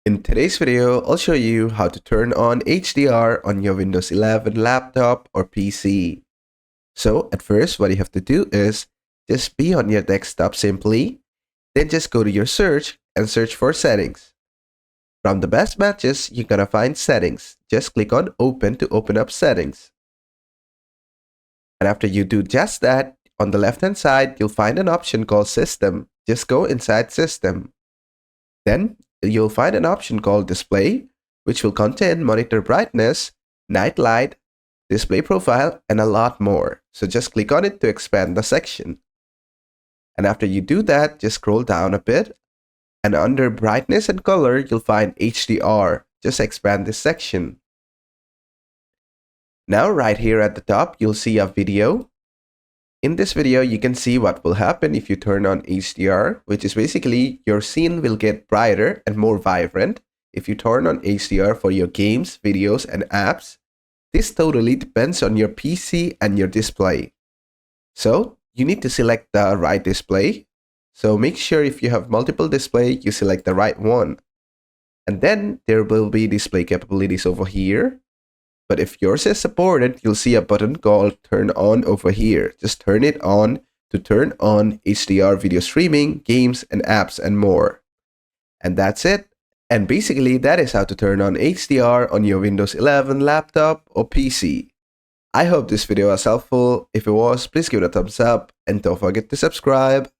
In today's video, I'll show you how to turn on HDR on your Windows 11 laptop or PC. So at first, what you have to do is just be on your desktop simply, then just go to your search and search for settings. From the best matches, you're gonna find settings. Just click on open to open up settings. And after you do just that, on the left hand side, you'll find an option called system. Just go inside system. Then you'll find an option called display, which will contain monitor brightness, night light, display profile, and a lot more. So just click on it to expand the section. And after you do that, just scroll down a bit. And under brightness and color, you'll find HDR. Just expand this section. Now right here at the top, you'll see a video. In this video, you can see what will happen if you turn on HDR, which is basically your scene will get brighter and more vibrant if you turn on HDR for your games, videos, and apps. This totally depends on your PC and your display. So you need to select the right display. So make sure if you have multiple display, you select the right one. And then there will be display capabilities over here. But if yours is supported, you'll see a button called Turn On over here. Just turn it on to turn on HDR video streaming, games, and apps, and more. And that's it. And basically, that is how to turn on HDR on your Windows 11 laptop or PC. I hope this video was helpful. If it was, please give it a thumbs up and don't forget to subscribe.